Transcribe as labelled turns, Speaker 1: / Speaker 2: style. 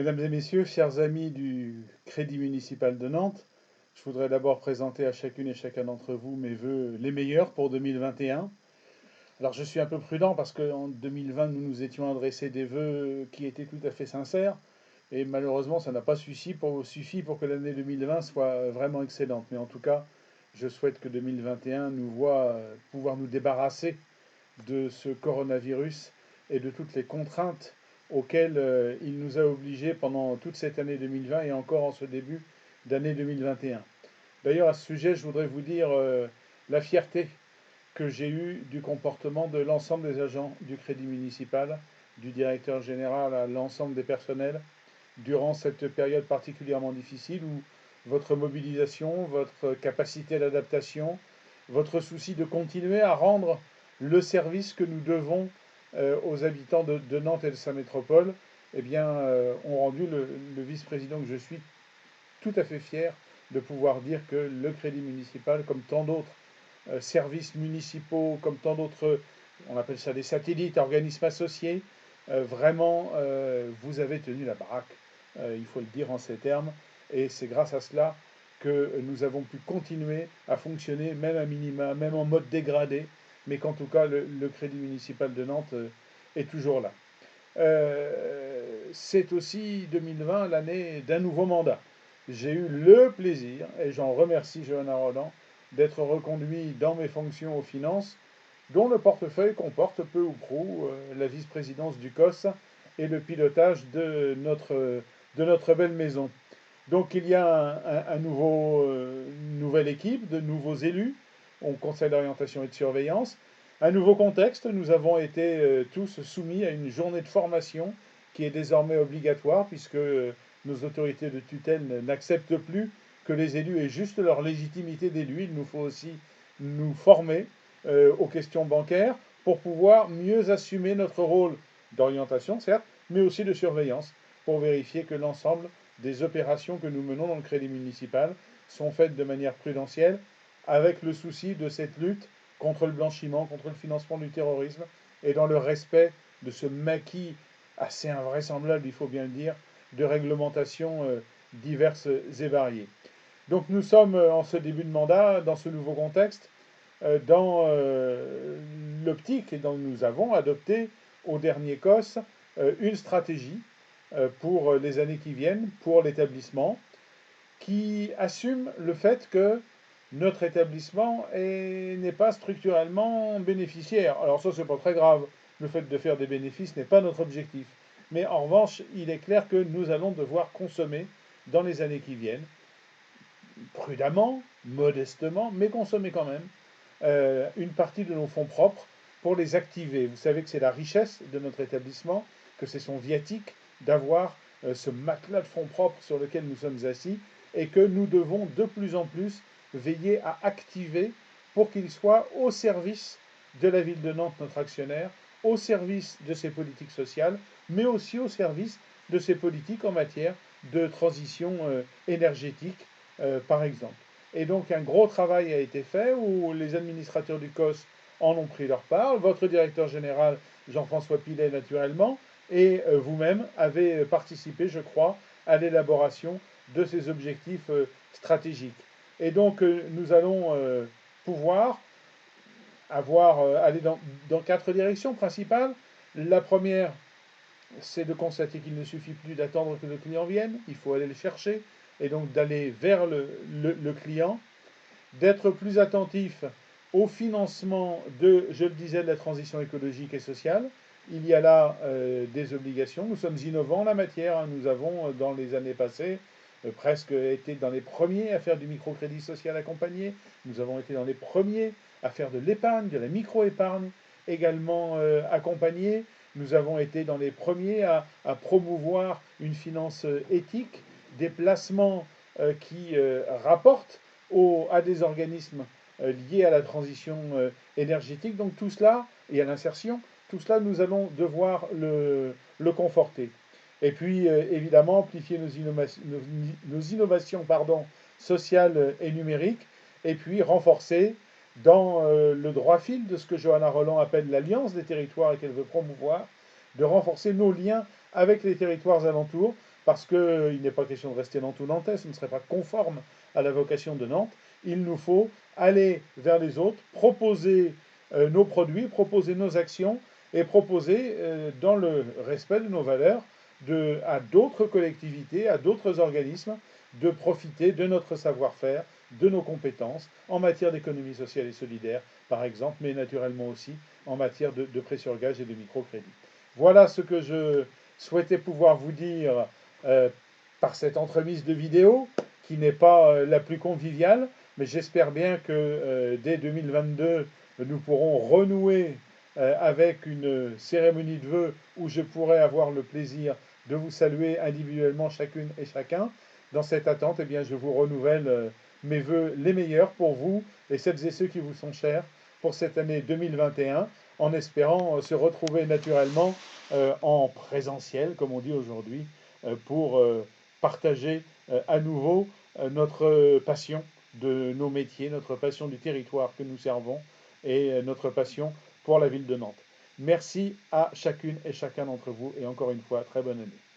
Speaker 1: Mesdames et messieurs, chers amis du Crédit municipal de Nantes, je voudrais d'abord présenter à chacune et chacun d'entre vous mes vœux les meilleurs pour 2021. Alors je suis un peu prudent parce qu'en 2020, nous nous étions adressé des vœux qui étaient tout à fait sincères et malheureusement, ça n'a pas suffi pour que l'année 2020 soit vraiment excellente. Mais en tout cas, je souhaite que 2021 nous voit pouvoir nous débarrasser de ce coronavirus et de toutes les contraintes auxquelles il nous a obligés pendant toute cette année 2020 et encore en ce début d'année 2021. D'ailleurs, à ce sujet, je voudrais vous dire la fierté que j'ai eue du comportement de l'ensemble des agents du Crédit municipal, du directeur général à l'ensemble des personnels, durant cette période particulièrement difficile où votre mobilisation, votre capacité d'adaptation, votre souci de continuer à rendre le service que nous devons aux habitants de Nantes et de sa métropole, eh bien, ont rendu le vice-président que je suis tout à fait fier de pouvoir dire que le Crédit municipal, comme tant d'autres services municipaux, comme tant d'autres, on appelle ça des satellites, organismes associés, vraiment, vous avez tenu la baraque, il faut le dire en ces termes, et c'est grâce à cela que nous avons pu continuer à fonctionner, même à minima, même en mode dégradé, mais qu'en tout cas le Crédit municipal de Nantes est toujours là. C'est aussi 2020 l'année d'un nouveau mandat. J'ai eu le plaisir, et j'en remercie Johanna Roland, d'être reconduit dans mes fonctions aux finances, dont le portefeuille comporte peu ou prou la vice-présidence du COS et le pilotage de notre belle maison. Donc il y a une nouvelle équipe, de nouveaux élus au conseil d'orientation et de surveillance, un nouveau contexte. Nous avons été tous soumis à une journée de formation qui est désormais obligatoire puisque nos autorités de tutelle n'acceptent plus que les élus aient juste leur légitimité d'élu. Il nous faut aussi nous former aux questions bancaires pour pouvoir mieux assumer notre rôle d'orientation, certes, mais aussi de surveillance pour vérifier que l'ensemble des opérations que nous menons dans le crédit municipal sont faites de manière prudentielle, avec le souci de cette lutte contre le blanchiment, contre le financement du terrorisme, et dans le respect de ce maquis assez invraisemblable, il faut bien le dire, de réglementations diverses et variées. Donc nous sommes en ce début de mandat, dans ce nouveau contexte, dans l'optique, et dont nous avons adopté au dernier COS une stratégie pour les années qui viennent, pour l'établissement, qui assume le fait que notre établissement n'est pas structurellement bénéficiaire. Alors ça, c'est pas très grave. Le fait de faire des bénéfices n'est pas notre objectif. Mais en revanche, il est clair que nous allons devoir consommer dans les années qui viennent, prudemment, modestement, mais consommer quand même, une partie de nos fonds propres pour les activer. Vous savez que c'est la richesse de notre établissement, que c'est son viatique d'avoir ce matelas de fonds propres sur lequel nous sommes assis et que nous devons de plus en plus veiller à activer pour qu'il soit au service de la ville de Nantes, notre actionnaire, au service de ses politiques sociales, mais aussi au service de ses politiques en matière de transition énergétique, par exemple. Et donc un gros travail a été fait où les administrateurs du COS en ont pris leur part, votre directeur général Jean-François Pilet naturellement, et vous-même avez participé, je crois, à l'élaboration de ces objectifs stratégiques. Et donc nous allons pouvoir aller dans quatre directions principales. La première, c'est de constater qu'il ne suffit plus d'attendre que le client vienne, il faut aller le chercher, et donc d'aller vers le client, d'être plus attentif au financement de, je le disais, de la transition écologique et sociale. Il y a là des obligations. Nous sommes innovants en la matière. Hein. Nous avons, dans les années passées, presque été dans les premiers à faire du microcrédit social accompagné. Nous avons été dans les premiers à faire de l'épargne, de la micro-épargne également accompagnée. Nous avons été dans les premiers à promouvoir une finance éthique, des placements qui rapportent à des organismes liés à la transition énergétique. Donc tout cela, et à l'insertion, tout cela, nous allons devoir le conforter. Et puis, évidemment, amplifier nos innovations sociales et numériques, et puis renforcer dans le droit fil de ce que Johanna Roland appelle l'alliance des territoires et qu'elle veut promouvoir, de renforcer nos liens avec les territoires alentours, parce qu'il n'est pas question de rester dans tout Nantais, ce ne serait pas conforme à la vocation de Nantes. Il nous faut aller vers les autres, proposer nos produits, proposer nos actions et proposer, dans le respect de nos valeurs, à d'autres collectivités, à d'autres organismes, de profiter de notre savoir-faire, de nos compétences en matière d'économie sociale et solidaire, par exemple, mais naturellement aussi en matière de prêt sur gage et de microcrédit. Voilà ce que je souhaitais pouvoir vous dire euh, par cette entremise de vidéo, qui n'est pas la plus conviviale, mais j'espère bien que dès 2022, nous pourrons renouer avec une cérémonie de vœux où je pourrai avoir le plaisir de vous saluer individuellement chacune et chacun. Dans cette attente, eh bien, je vous renouvelle mes vœux les meilleurs pour vous et celles et ceux qui vous sont chers pour cette année 2021, en espérant se retrouver naturellement en présentiel, comme on dit aujourd'hui, pour partager à nouveau notre passion de nos métiers, notre passion du territoire que nous servons et notre passion pour la ville de Nantes. Merci à chacune et chacun d'entre vous et encore une fois, très bonne année.